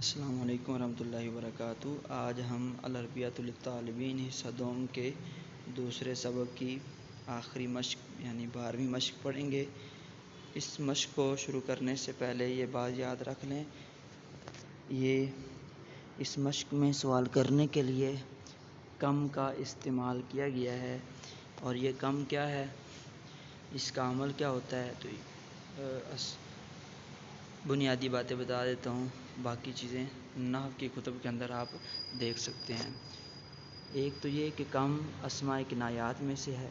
السلام علیکم ورحمۃ اللہ وبرکاتہ۔ آج ہم العربیۃ للطالبین حصہ دوم کے دوسرے سبق کی آخری مشق یعنی 12ویں مشق پڑھیں گے۔ اس مشق کو شروع کرنے سے پہلے یہ بات یاد رکھ لیں، اس مشق میں سوال کرنے کے لیے کم کا استعمال کیا گیا ہے، اور یہ کم کیا ہے، اس کا عمل کیا ہوتا ہے، تو بنیادی باتیں بتا دیتا ہوں، باقی چیزیں نحو کی کتب کے اندر آپ دیکھ سکتے ہیں۔ ایک تو یہ کہ کم اسماء کنایات میں سے ہے۔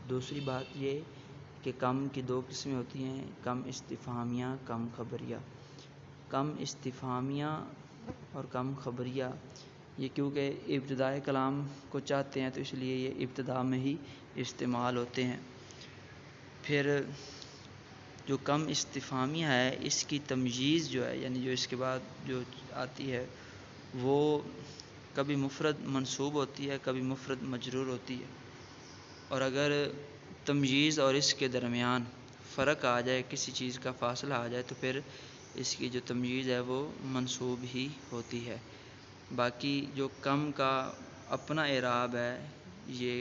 دوسری بات یہ کہ کم کی دو قسمیں ہوتی ہیں، کم استفہامیہ، کم خبریہ۔ کم استفہامیہ اور کم خبریہ یہ کیونکہ ابتدائے کلام کو چاہتے ہیں تو اس لیے یہ ابتدا میں ہی استعمال ہوتے ہیں۔ پھر جو کم استفہامیہ ہے، اس کی تمجیز جو ہے، یعنی جو اس کے بعد جو آتی ہے، وہ کبھی مفرد منصوب ہوتی ہے، کبھی مفرد مجرور ہوتی ہے، اور اگر تمجیز اور اس کے درمیان فرق آ جائے، کسی چیز کا فاصلہ آ جائے، تو پھر اس کی جو تمجیز ہے وہ منصوب ہی ہوتی ہے۔ باقی جو کم کا اپنا اعراب ہے، یہ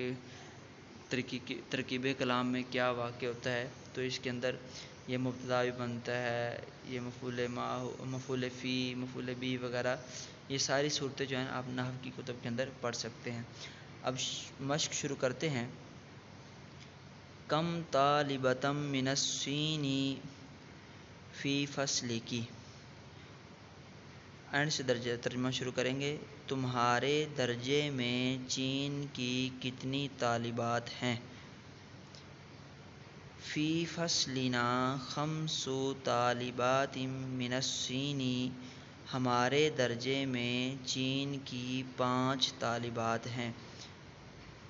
ترکیب کلام میں کیا واقع ہوتا ہے، تو اس کے اندر یہ مبتدا بھی بنتا ہے، یہ مفعول فی، مفعول بی وغیرہ، یہ ساری صورتیں جو ہیں آپ نحو کی کتب کے اندر پڑھ سکتے ہیں۔ اب مشق شروع کرتے ہیں۔ کم طالبۃ من الصین فی فصل کی، اینڈ سے درجہ ترجمہ شروع کریں گے۔ تمہارے درجے میں چین کی کتنی طالبات ہیں؟ فی فصلنا خمس طالبات من الصین، ہمارے درجے میں چین کی 5 طالبات ہیں۔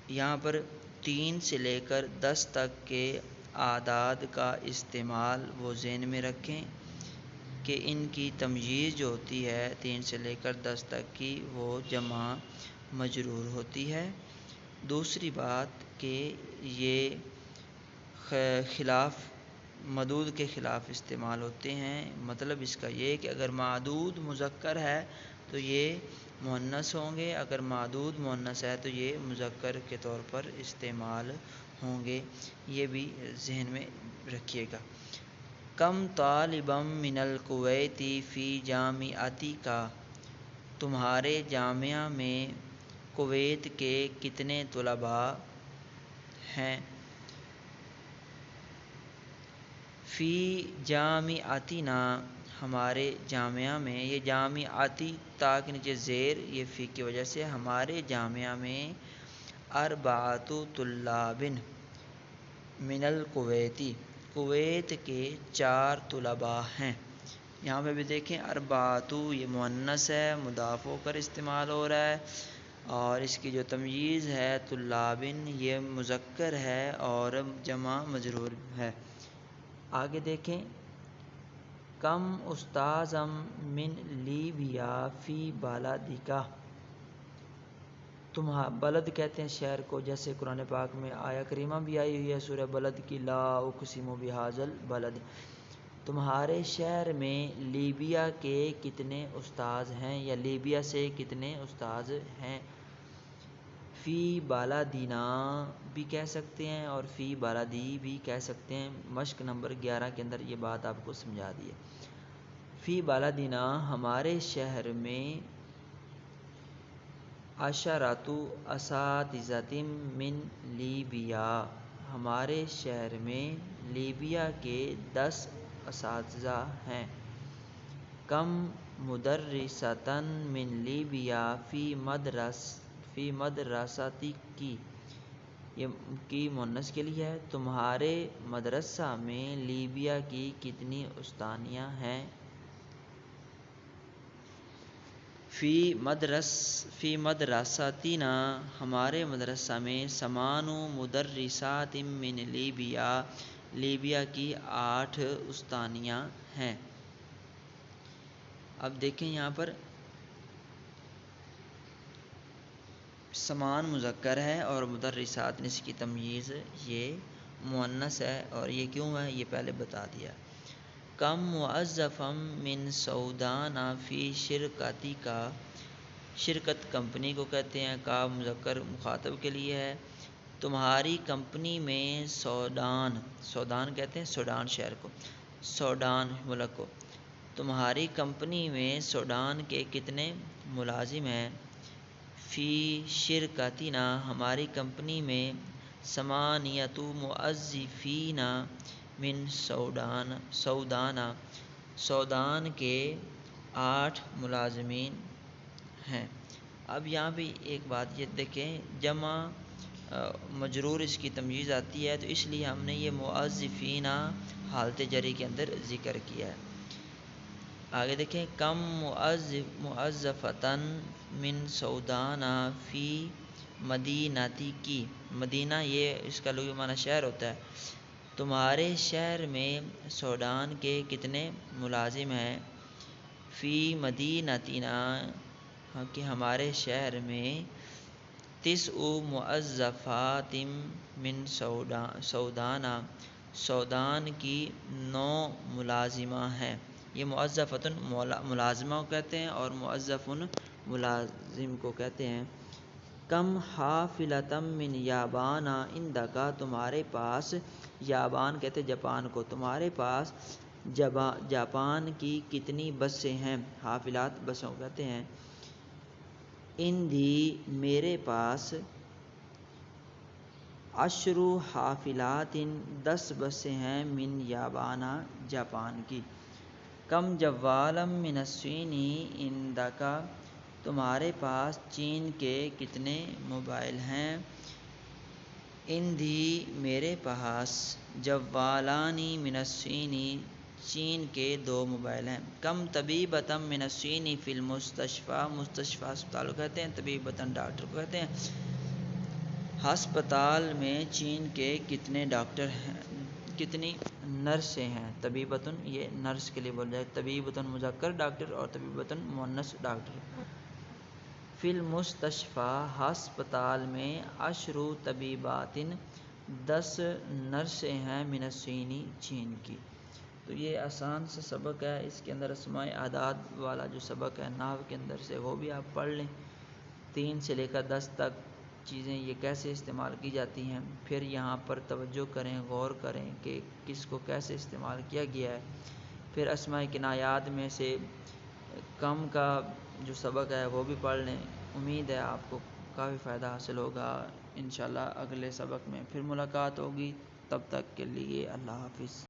یہاں پر 3 سے لے کر 10 تک کے اعداد کا استعمال وہ ذہن میں رکھیں کہ ان کی تمجیز جو ہوتی ہے 3 سے لے کر 10 تک کی، وہ جمع مجرور ہوتی ہے۔ دوسری بات کہ یہ خلاف معدود کے خلاف استعمال ہوتے ہیں۔ مطلب اس کا یہ کہ اگر معدود مذکر ہے تو یہ مؤنث ہوں گے، اگر معدود مؤنث ہے تو یہ مذکر کے طور پر استعمال ہوں گے، یہ بھی ذہن میں رکھیے گا۔ کم طالبا من الکویت فی جامعتک، تمہارے جامعہ میں کویت کے کتنے طلباء ہیں؟ فی جامعتنا، ہمارے جامعہ میں، یہ جامعتی تا کے نیچے زیر، یہ فی کی وجہ سے، ہمارے جامعہ میں 4 طلاب من الکویت، کویت کے 4 طلباء ہیں۔ یہاں پہ بھی دیکھیں 4 یہ مؤنث ہے، مضاف ہو کر استعمال ہو رہا ہے، اور اس کی جو تمییز ہے طلابن، یہ مذکر ہے اور جمع مجرور ہے۔ آگے دیکھیں، کم استاذا من لیبیا فی بلدک، بلد کہتے ہیں شہر کو، جیسے قرآن پاک میں آیہ کریمہ بھی آئی ہوئی ہے سورہ بلد کی، لا اقسم بہذا البلد، تمہارے شہر میں لیبیا کے کتنے استاذ ہیں، یا لیبیا سے کتنے استاذ ہیں۔ فی بلدنا بھی کہہ سکتے ہیں اور فی بلدی بھی کہہ سکتے ہیں۔ مشق نمبر 11 کے اندر یہ بات آپ کو سمجھا دی ہے۔ فی بلدنا، ہمارے شہر میں 10 اساتذۃ من لیبیا، ہمارے شہر میں لیبیا کے 10 اساتذہ ہیں۔ کم مدرسۃ من لیبیا فی مدرستک، یہ کی مؤنث کے لیے ہے، تمہارے مدرسہ میں لیبیا کی کتنی استانیاں ہیں؟ فی مدرستنا، ہمارے مدرسہ میں 8 مدرسات من لیبیا، لیبیا کی 8 استانیاں ہیں۔ اب دیکھیں یہاں پر سمان مذکر ہے اور مدرسات، اس کی تمییز یہ مؤنث ہے، اور یہ کیوں ہے یہ پہلے بتا دیا۔ کم موظفم من سودان فی شرکتی کا، شرکت کمپنی کو کہتے ہیں، کا مذکر مخاطب کے لیے ہے، تمہاری کمپنی میں سودان، سودان کہتے ہیں سوڈان شہر کو، سوڈان ملک کو، تمہاری کمپنی میں سوڈان کے کتنے ملازم ہیں، فی شرکتنا، ہماری کمپنی میں، ثمانیۃ موظفین من سودان، سودان کے 8 ملازمین ہیں۔ اب یہاں بھی ایک بات یہ دیکھیں، جمع مجرور اس کی تمییز آتی ہے، تو اس لیے ہم نے یہ موظفین حالت جری کے اندر ذکر کیا ہے۔ آگے دیکھیں، کم موظفتن من سودان فی مدینتی کی، مدینہ یہ اس کا لغوی معنی شہر ہوتا ہے، تمہارے شہر میں سوڈان کے کتنے ملازم ہیں، فی مدینتنا، کہ ہمارے شہر میں، 9 موظفات من سودان، سودان کی 9 ملازمہ ہیں۔ یہ موظفتن ملازمہ کو کہتے ہیں اور موظفن ملازم کو کہتے ہیں۔ کم حافلۃ من یابان عندک، تمہارے پاس، یابان کہتے ہیں جاپان کو، تمہارے پاس جاپان کی کتنی بسیں ہیں، حافلات بسوں کو کہتے ہیں۔ عندی، میرے پاس، 10 حافلات، 10 بسیں ہیں، من یابان، جاپان کی۔ کم جوالا من الصین عندک، تمہارے پاس چین کے کتنے موبائل ہیں، عندی، میرے پاس، جوالان من الصین، چین کے 2 موبائل ہیں۔ کم طبیبۃ من الصین فی المستشفیٰ، مستشفیٰ اسپتال کو کہتے ہیں، طبیبۃ ڈاکٹر کو کہتے ہیں۔ ہسپتال میں چین کے کتنے ڈاکٹر ہیں، کتنی نرسیں ہیں، طبیبۃن یہ نرس کے لیے بول جائے، طبیبۃ مذکر ڈاکٹر اور طبیبۃ مؤنث ڈاکٹر۔ فی المستشفیٰ، ہسپتال میں، 10 طبیبات، 10 نرسیں ہیں، من الصین، چین کی۔ تو یہ آسان سا سبق ہے، اس کے اندر اسماء اعداد والا جو سبق ہے نحو کے اندر سے، وہ بھی آپ پڑھ لیں، 3 سے لے کر 10 تک چیزیں یہ کیسے استعمال کی جاتی ہیں، پھر یہاں پر توجہ کریں، غور کریں کہ کس کو کیسے استعمال کیا گیا ہے۔ پھر اسماء کنایات میں سے کم کا جو سبق ہے وہ بھی پڑھ لیں۔ امید ہے آپ کو کافی فائدہ حاصل ہوگا۔ انشاءاللہ اگلے سبق میں پھر ملاقات ہوگی، تب تک کے لیے اللہ حافظ۔